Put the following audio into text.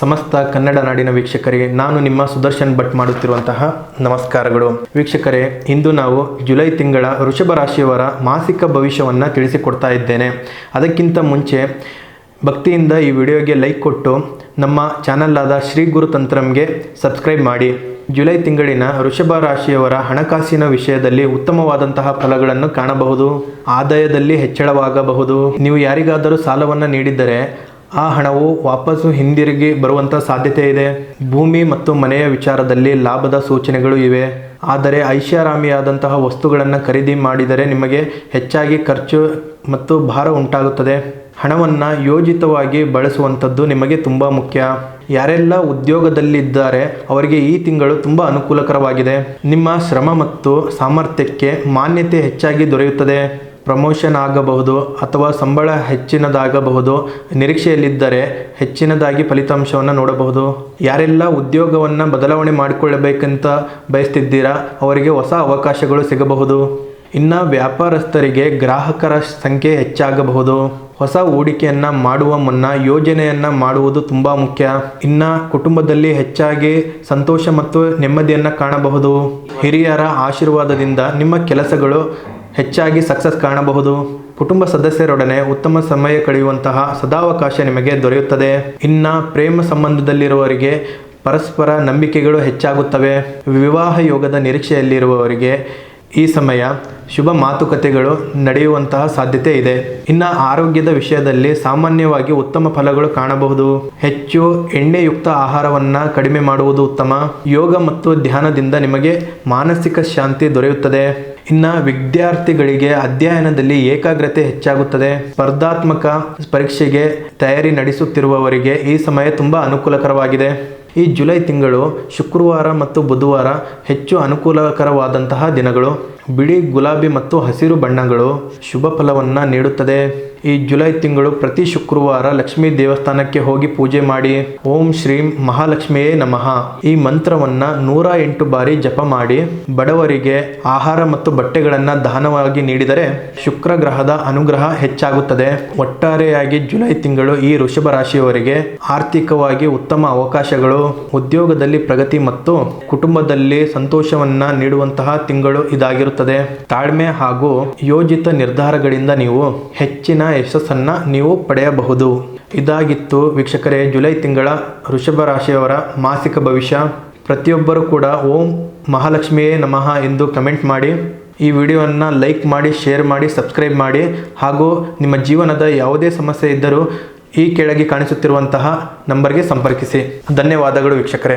ಸಮಸ್ತ ಕನ್ನಡ ನಾಡಿನ ವೀಕ್ಷಕರಿಗೆ ನಾನು ನಿಮ್ಮ ಸುದರ್ಶನ್ ಭಟ್ ಮಾಡುತ್ತಿರುವಂತಹ ನಮಸ್ಕಾರಗಳು. ವೀಕ್ಷಕರೇ, ಇಂದು ನಾವು ಜುಲೈ ತಿಂಗಳ ವೃಷಭ ರಾಶಿಯವರ ಮಾಸಿಕ ಭವಿಷ್ಯವನ್ನು ತಿಳಿಸಿಕೊಡ್ತಾ ಇದ್ದೇನೆ. ಅದಕ್ಕಿಂತ ಮುಂಚೆ ಭಕ್ತಿಯಿಂದ ಈ ವಿಡಿಯೋಗೆ ಲೈಕ್ ಕೊಟ್ಟು ನಮ್ಮ ಚಾನಲ್ ಆದ ಶ್ರೀ ಗುರು ತಂತ್ರಮ್ಗೆ ಸಬ್ಸ್ಕ್ರೈಬ್ ಮಾಡಿ. ಜುಲೈ ತಿಂಗಳಿನ ವೃಷಭ ರಾಶಿಯವರ ಹಣಕಾಸಿನ ವಿಷಯದಲ್ಲಿ ಉತ್ತಮವಾದಂತಹ ಫಲಗಳನ್ನು ಕಾಣಬಹುದು. ಆದಾಯದಲ್ಲಿ ಹೆಚ್ಚಳವಾಗಬಹುದು. ನೀವು ಯಾರಿಗಾದರೂ ಸಾಲವನ್ನು ನೀಡಿದ್ದರೆ ಆ ಹಣವು ವಾಪಸ್ಸು ಹಿಂದಿರುಗಿ ಬರುವಂಥ ಸಾಧ್ಯತೆ ಇದೆ. ಭೂಮಿ ಮತ್ತು ಮನೆಯ ವಿಚಾರದಲ್ಲಿ ಲಾಭದ ಸೂಚನೆಗಳು ಇವೆ. ಆದರೆ ಐಷಾರಾಮಿಯಾದಂತಹ ವಸ್ತುಗಳನ್ನು ಖರೀದಿ ಮಾಡಿದರೆ ನಿಮಗೆ ಹೆಚ್ಚಾಗಿ ಖರ್ಚು ಮತ್ತು ಭಾರ ಉಂಟಾಗುತ್ತದೆ. ಹಣವನ್ನು ಯೋಜಿತವಾಗಿ ಬಳಸುವಂಥದ್ದು ನಿಮಗೆ ತುಂಬ ಮುಖ್ಯ. ಯಾರೆಲ್ಲ ಉದ್ಯೋಗದಲ್ಲಿದ್ದಾರೆ ಅವರಿಗೆ ಈ ತಿಂಗಳು ತುಂಬ ಅನುಕೂಲಕರವಾಗಿದೆ. ನಿಮ್ಮ ಶ್ರಮ ಮತ್ತು ಸಾಮರ್ಥ್ಯಕ್ಕೆ ಮಾನ್ಯತೆ ಹೆಚ್ಚಾಗಿ ದೊರೆಯುತ್ತದೆ. ಪ್ರಮೋಷನ್ ಆಗಬಹುದು ಅಥವಾ ಸಂಬಳ ಹೆಚ್ಚಿನದಾಗಬಹುದು. ನಿರೀಕ್ಷೆಯಲ್ಲಿದ್ದರೆ ಹೆಚ್ಚಿನದಾಗಿ ಫಲಿತಾಂಶವನ್ನು ನೋಡಬಹುದು. ಯಾರೆಲ್ಲ ಉದ್ಯೋಗವನ್ನು ಬದಲಾವಣೆ ಮಾಡಿಕೊಳ್ಳಬೇಕಂತ ಬಯಸ್ತಿದ್ದೀರಾ ಅವರಿಗೆ ಹೊಸ ಅವಕಾಶಗಳು ಸಿಗಬಹುದು. ಇನ್ನು ವ್ಯಾಪಾರಸ್ಥರಿಗೆ ಗ್ರಾಹಕರ ಸಂಖ್ಯೆ ಹೆಚ್ಚಾಗಬಹುದು. ಹೊಸ ಹೂಡಿಕೆಯನ್ನು ಮಾಡುವ ಮುನ್ನ ಯೋಜನೆಯನ್ನು ಮಾಡುವುದು ತುಂಬ ಮುಖ್ಯ. ಇನ್ನು ಕುಟುಂಬದಲ್ಲಿ ಹೆಚ್ಚಾಗಿ ಸಂತೋಷ ಮತ್ತು ನೆಮ್ಮದಿಯನ್ನು ಕಾಣಬಹುದು. ಹಿರಿಯರ ಆಶೀರ್ವಾದದಿಂದ ನಿಮ್ಮ ಕೆಲಸಗಳು ಹೆಚ್ಚಾಗಿ ಸಕ್ಸಸ್ ಕಾಣಬಹುದು. ಕುಟುಂಬ ಸದಸ್ಯರೊಡನೆ ಉತ್ತಮ ಸಮಯ ಕಳೆಯುವಂತಹ ಸದಾವಕಾಶ ನಿಮಗೆ ದೊರೆಯುತ್ತದೆ. ಇನ್ನು ಪ್ರೇಮ ಸಂಬಂಧದಲ್ಲಿರುವವರಿಗೆ ಪರಸ್ಪರ ನಂಬಿಕೆಗಳು ಹೆಚ್ಚಾಗುತ್ತವೆ. ವಿವಾಹ ಯೋಗದ ನಿರೀಕ್ಷೆಯಲ್ಲಿರುವವರಿಗೆ ಈ ಸಮಯ ಶುಭ ಮಾತುಕತೆಗಳು ನಡೆಯುವಂತಹ ಸಾಧ್ಯತೆ ಇದೆ. ಇನ್ನು ಆರೋಗ್ಯದ ವಿಷಯದಲ್ಲಿ ಸಾಮಾನ್ಯವಾಗಿ ಉತ್ತಮ ಫಲಗಳು ಕಾಣಬಹುದು. ಹೆಚ್ಚು ಎಣ್ಣೆಯುಕ್ತ ಆಹಾರವನ್ನು ಕಡಿಮೆ ಮಾಡುವುದು ಉತ್ತಮ. ಯೋಗ ಮತ್ತು ಧ್ಯಾನದಿಂದ ನಿಮಗೆ ಮಾನಸಿಕ ಶಾಂತಿ ದೊರೆಯುತ್ತದೆ. ಇನ್ನು ವಿದ್ಯಾರ್ಥಿಗಳಿಗೆ ಅಧ್ಯಯನದಲ್ಲಿ ಏಕಾಗ್ರತೆ ಹೆಚ್ಚಾಗುತ್ತದೆ. ಸ್ಪರ್ಧಾತ್ಮಕ ಪರೀಕ್ಷೆಗೆ ತಯಾರಿ ನಡೆಸುತ್ತಿರುವವರಿಗೆ ಈ ಸಮಯ ತುಂಬ ಅನುಕೂಲಕರವಾಗಿದೆ. ಈ ಜುಲೈ ತಿಂಗಳು ಶುಕ್ರವಾರ ಮತ್ತು ಬುಧವಾರ ಹೆಚ್ಚು ಅನುಕೂಲಕರವಾದಂತಹ ದಿನಗಳು. ಬಿಳಿ, ಗುಲಾಬಿ ಮತ್ತು ಹಸಿರು ಬಣ್ಣಗಳು ಶುಭ ಫಲವನ್ನು ನೀಡುತ್ತದೆ. ಈ ಜುಲೈ ತಿಂಗಳು ಪ್ರತಿ ಶುಕ್ರವಾರ ಲಕ್ಷ್ಮೀ ದೇವಸ್ಥಾನಕ್ಕೆ ಹೋಗಿ ಪೂಜೆ ಮಾಡಿ. ಓಂ ಶ್ರೀಂ ಮಹಾಲಕ್ಷ್ಮಿಯೇ ನಮಃ ಈ ಮಂತ್ರವನ್ನು 108 ಬಾರಿ ಜಪ ಮಾಡಿ ಬಡವರಿಗೆ ಆಹಾರ ಮತ್ತು ಬಟ್ಟೆಗಳನ್ನು ದಾನವಾಗಿ ನೀಡಿದರೆ ಶುಕ್ರ ಗ್ರಹದ ಅನುಗ್ರಹ ಹೆಚ್ಚಾಗುತ್ತದೆ. ಒಟ್ಟಾರೆಯಾಗಿ ಜುಲೈ ತಿಂಗಳು ಈ ವೃಷಭ ರಾಶಿಯವರಿಗೆ ಆರ್ಥಿಕವಾಗಿ ಉತ್ತಮ ಅವಕಾಶಗಳು, ಉದ್ಯೋಗದಲ್ಲಿ ಪ್ರಗತಿ ಮತ್ತು ಕುಟುಂಬದಲ್ಲಿ ಸಂತೋಷವನ್ನ ನೀಡುವಂತಹ ತಿಂಗಳು ಇದಾಗಿರುತ್ತದೆ. ತಾಳ್ಮೆ ಹಾಗೂ ಯೋಜಿತ ನಿರ್ಧಾರಗಳಿಂದ ನೀವು ಹೆಚ್ಚಿನ ಯಶಸ್ಸನ್ನ ನೀವು ಪಡೆಯಬಹುದು. ಇದಾಗಿತ್ತು ವೀಕ್ಷಕರೇ ಜುಲೈ ತಿಂಗಳ ವೃಷಭ ರಾಶಿಯವರ ಮಾಸಿಕ ಭವಿಷ್ಯ. ಪ್ರತಿಯೊಬ್ಬರೂ ಕೂಡ ಓಂ ಮಹಾಲಕ್ಷ್ಮಿಯೇ ನಮಃ ಎಂದು ಕಮೆಂಟ್ ಮಾಡಿ. ಈ ವಿಡಿಯೋವನ್ನು ಲೈಕ್ ಮಾಡಿ, ಶೇರ್ ಮಾಡಿ, ಸಬ್ಸ್ಕ್ರೈಬ್ ಮಾಡಿ. ಹಾಗೂ ನಿಮ್ಮ ಜೀವನದ ಯಾವುದೇ ಸಮಸ್ಯೆ ಇದ್ದರೂ ಈ ಕೆಳಗೆ ಕಾಣಿಸುತ್ತಿರುವಂತಹ ನಂಬರ್ಗೆ ಸಂಪರ್ಕಿಸಿ. ಧನ್ಯವಾದಗಳು ವೀಕ್ಷಕರೇ.